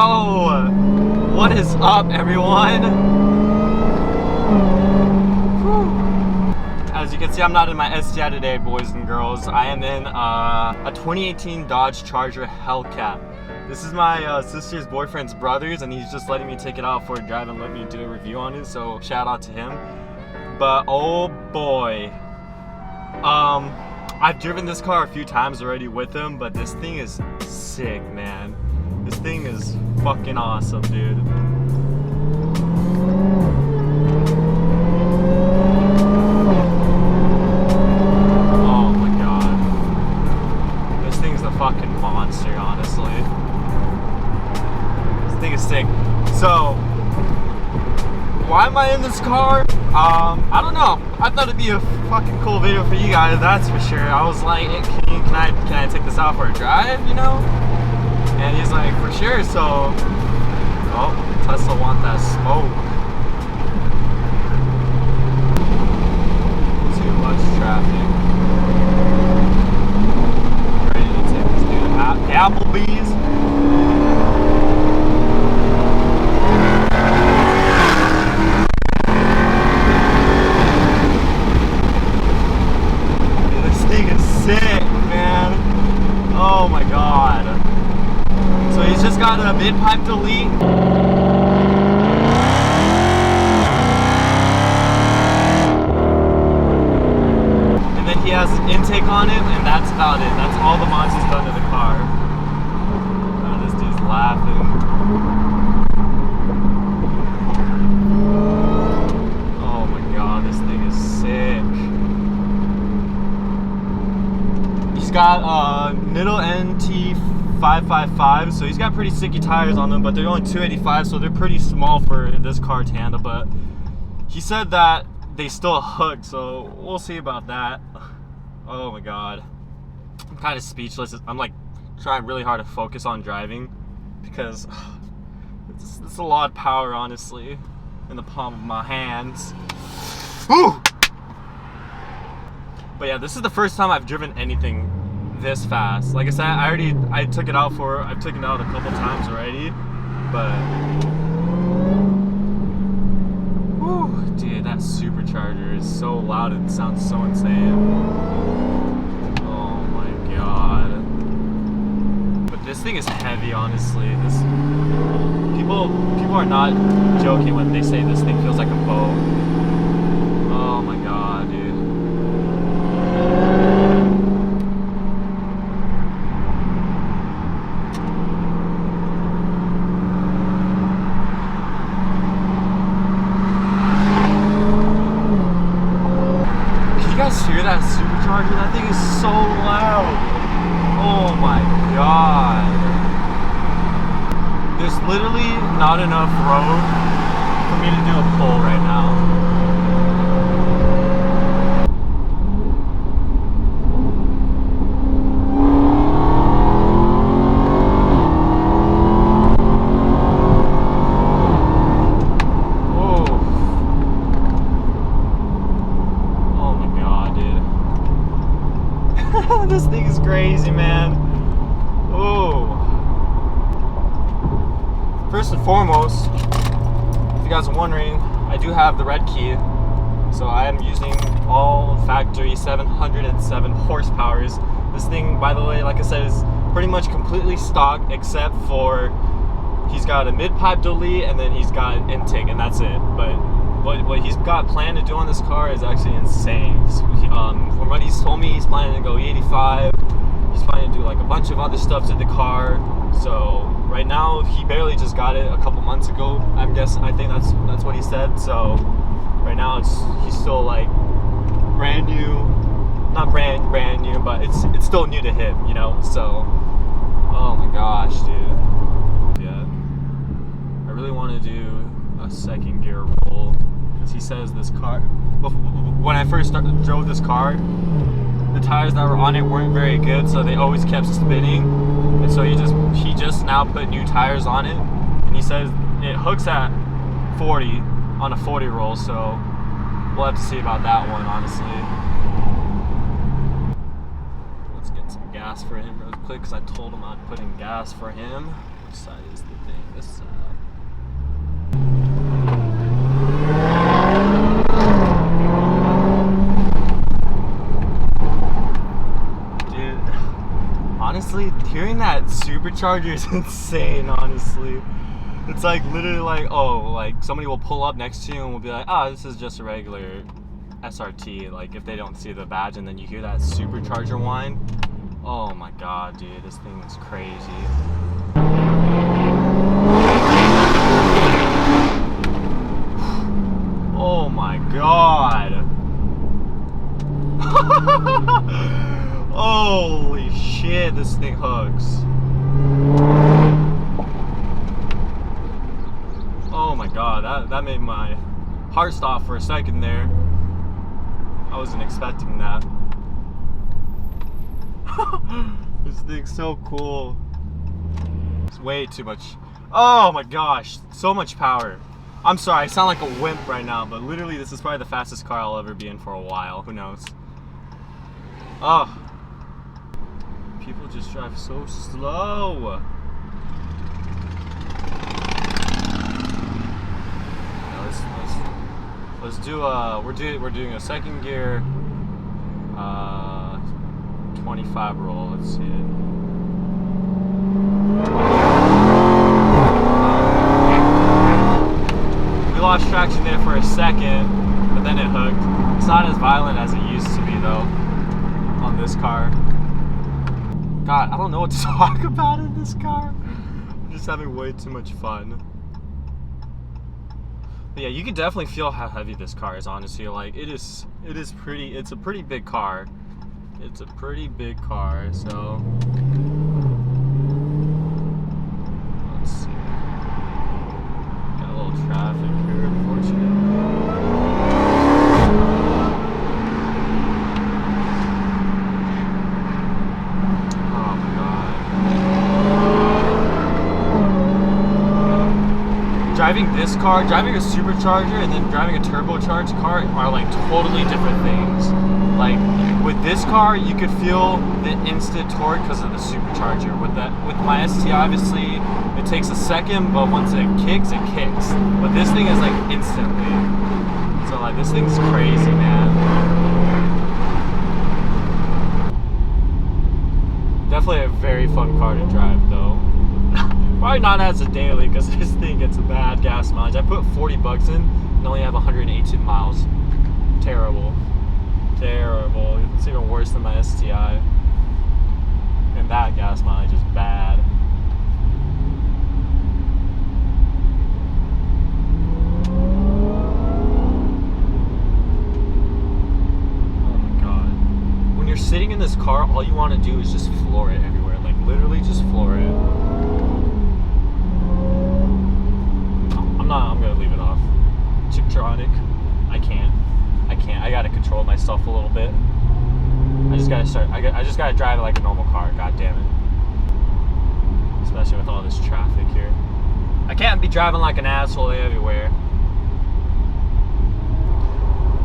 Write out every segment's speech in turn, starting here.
Yo, what is up, everyone? Whew. As you can see, I'm not in my STI today, boys and girls. I am in a 2018 Dodge Charger Hellcat. This is my sister's boyfriend's brother's, and he's just letting me take it out for a drive and let me do a review on it, so shout out to him. But oh boy, I've driven this car a few times already with him, but this thing is sick, man. This thing is fucking awesome, dude. Oh my god. This thing's a fucking monster, honestly. This thing is sick. So, why am I in this car? I don't know. I thought it'd be a fucking cool video for you guys, that's for sure. I was like, hey, can I take this out for a drive, you know? And he's like, for sure. So, oh, Tesla want that smoke. Too much traffic. Ready to take this dude to Applebee's. Oh my god. So he's just got a mid-pipe delete. And then he has an intake on it, and that's about it. That's all the mods has done to the car. Oh, this dude's laughing. Oh my god, this thing is sick. He's got Middle NT 555, so he's got pretty sticky tires on them, but they're only 285, so they're pretty small for this car to handle. But he said that they still hook, so we'll see about that. Oh my god, I'm kind of speechless. I'm like trying really hard to focus on driving because it's a lot of power, honestly, in the palm of my hands. Woo! But yeah, this is the first time I've driven anything this fast. Like I said, I've taken it out a couple times already, but whew, dude, that supercharger is so loud and sounds so insane. Oh my god. But this thing is heavy, honestly. People are not joking when they say this thing feels like a boat. Oh my god, dude. Hear that supercharger? That thing is so loud. Oh my god. There's literally not enough road for me to do a pull right now. This thing is crazy, man. Oh. First and foremost, if you guys are wondering, I do have the red key. So I am using all factory 707 horsepowers. This thing, by the way, like I said, is pretty much completely stock except for he's got a mid-pipe delete and then he's got an intake, and that's it. But what he's got planned to do on this car is actually insane. From what he's told me, he's planning to go 85. He's planning to do like a bunch of other stuff to the car. So right now, he barely just got it a couple months ago. I think that's what he said. So right now, he's still like brand new, not brand new, but it's still new to him, you know. So oh my gosh, dude. Yeah, I really want to do a second gear roll. He says this car, when I first drove this car, the tires that were on it weren't very good, so they always kept spinning, and so he just now put new tires on it, and he says it hooks at 40 on a 40 roll, so we'll have to see about that one, honestly. Let's get some gas for him real quick, because I told him I'd put in gas for him. Which side is the thing? This side. Honestly, hearing that supercharger is insane, honestly. It's like literally like, oh, like somebody will pull up next to you and will be like, oh, this is just a regular SRT, like if they don't see the badge, and then you hear that supercharger whine. Oh my god, dude, this thing is crazy. Oh my god. Holy shit, this thing hooks. Oh my god, that made my heart stop for a second there. I wasn't expecting that. This thing's so cool. It's way too much. Oh my gosh, so much power. I'm sorry, I sound like a wimp right now, but literally this is probably the fastest car I'll ever be in for a while. Who knows? Oh. People just drive so slow. Let's do we're doing a second gear 25 roll. Let's see it. We lost traction there for a second, but then it hooked. It's not as violent as it used to be though on this car. God, I don't know what to talk about in this car. I'm just having way too much fun. But yeah, you can definitely feel how heavy this car is, honestly. Like, it's a pretty big car. It's a pretty big car, so. Let's see. Got a little traffic here, unfortunately. Driving this car, driving a supercharger, and then driving a turbocharged car are like totally different things. Like with this car, you could feel the instant torque because of the supercharger. With my STI, obviously, it takes a second, but once it kicks, it kicks. But this thing is like instantly. So like this thing's crazy, man. Definitely a very fun car to drive, though. Probably not as a daily because this thing gets a bad gas mileage. I put 40 bucks in and only have 118 miles. Terrible. Terrible. It's even worse than my STI. And that gas mileage is bad. Oh my god. When you're sitting in this car, all you want to do is just floor it everywhere. Like literally just floor it. I'm gonna leave it off. Chiptronic. I can't. I gotta control myself a little bit. I just gotta drive it like a normal car. God damn it. Especially with all this traffic here. I can't be driving like an asshole everywhere.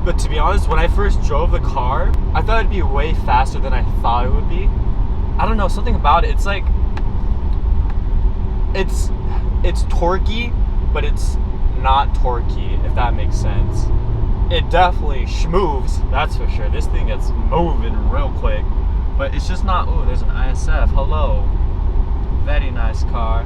But to be honest, when I first drove the car, I thought it'd be way faster than I thought it would be. I don't know, something about it. It's like it's torquey, but it's not torquey, if that makes sense. It definitely schmoves, that's for sure. This thing gets moving real quick, but it's just not. Oh, there's an ISF. Hello. Very nice car.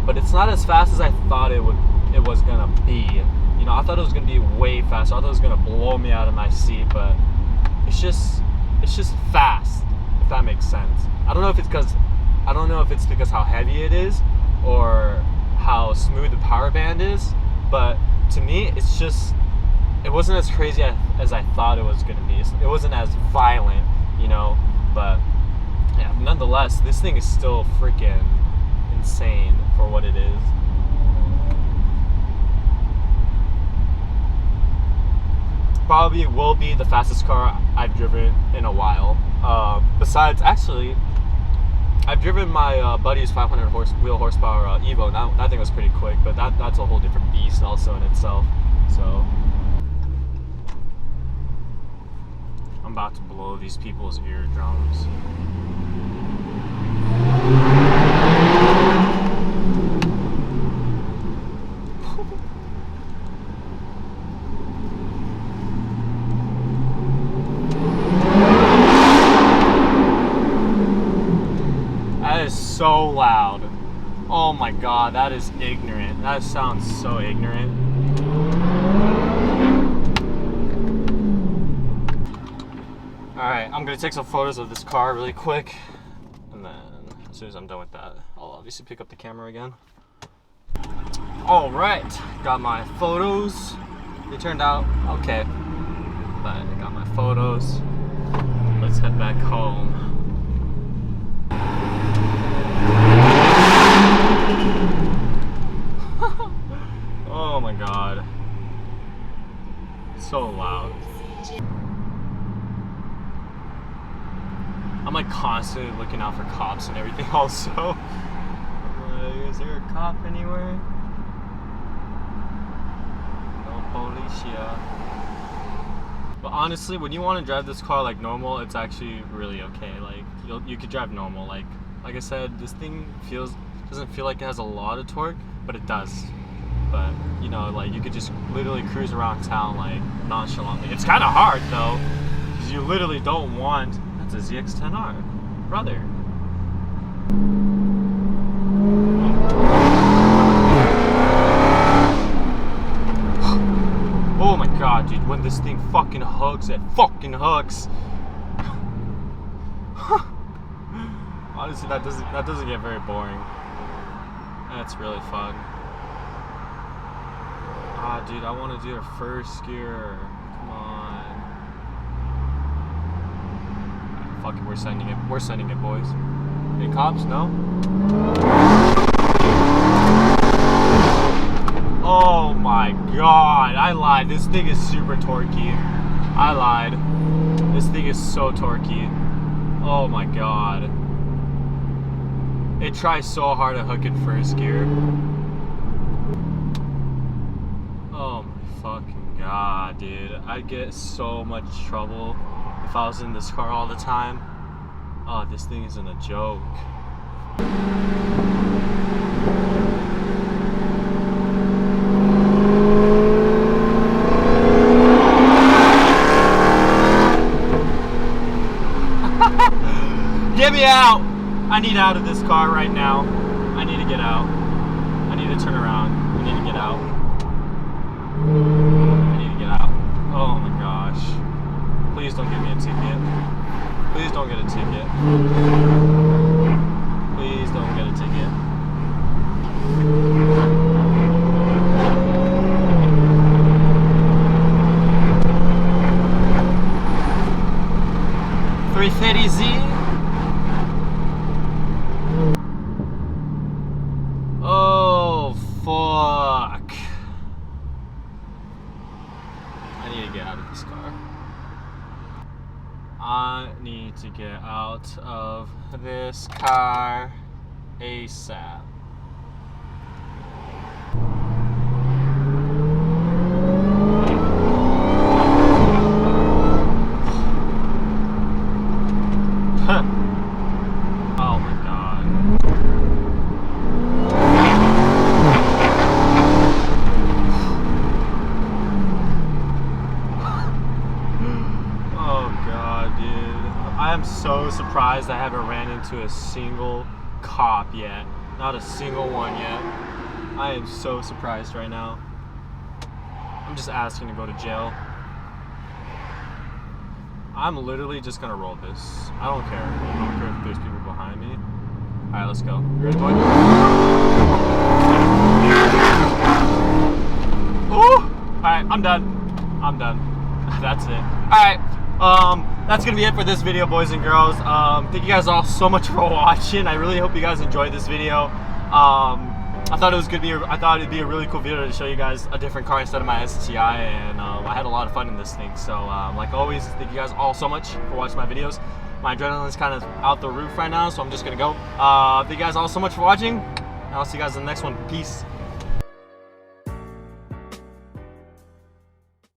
But it's not as fast as I thought it was gonna be. You know, I thought it was gonna be way faster. I thought it was gonna blow me out of my seat, but it's just fast, if that makes sense. I don't know if it's because how heavy it is or how smooth the power band is, but to me it wasn't as crazy as I thought it was going to be. It wasn't as violent, you know, but yeah, nonetheless, this thing is still freaking insane for what it is. Probably will be the fastest car I've driven in a while. Besides, actually, I've driven my buddy's 500 wheel horsepower Evo. Now that thing was pretty quick, but that's a whole different beast also in itself. So I'm about to blow these people's eardrums. god, that is ignorant. That sounds so ignorant. Alright, I'm gonna take some photos of this car really quick. And then, as soon as I'm done with that, I'll obviously pick up the camera again. Alright, got my photos. They turned out okay. But I got my photos. Let's head back home. Oh my god. So loud. I'm like constantly looking out for cops and everything also. I'm like, is there a cop anywhere? No policia. But honestly, when you want to drive this car like normal, it's actually really okay. Like you could drive normal. Like I said, this thing doesn't feel like it has a lot of torque, but it does. But you know, like you could just literally cruise around town like nonchalantly. It's kind of hard though, because you literally don't want. That's a ZX-10R, brother. Oh my god, dude! When this thing fucking hooks, it fucking hooks. Honestly, that doesn't get very boring. That's really fun. Ah, dude, I want to do a first gear. Come on. Fuck it, we're sending it. We're sending it, boys. Hey, cops, no? Oh my god, I lied. This thing is super torquey. I lied. This thing is so torquey. Oh my god. It tries so hard to hook in first gear. Oh my fucking god, dude. I'd get so much trouble if I was in this car all the time. Oh, this thing isn't a joke. Get me out! I need out of this car right now. I need to get out. I need to turn around. I need to get out. I need to get out. Oh my gosh. Please don't give me a ticket. Please don't get a ticket. Please don't get a ticket. $350Z. Oh fuck. I need to get out of this car. I need to get out of this car ASAP. Oh my god. Oh god, dude. I am so surprised I haven't ran into a single cop yet. Not a single one yet. I am so surprised right now. I'm just asking to go to jail. I'm literally just gonna roll this. I don't care. I don't care if there's people behind me. Alright, let's go. You ready, boy? Ooh! Alright, I'm done. I'm done. That's it. Alright. That's gonna be it for this video, boys and girls. Thank you guys all so much for watching. I really hope you guys enjoyed this video. I thought it'd be a really cool video to show you guys a different car instead of my STI, and I had a lot of fun in this thing. So like always, thank you guys all so much for watching my videos. My adrenaline is kind of out the roof right now, so I'm just gonna go. Thank you guys all so much for watching, and I'll see you guys in the next one. Peace.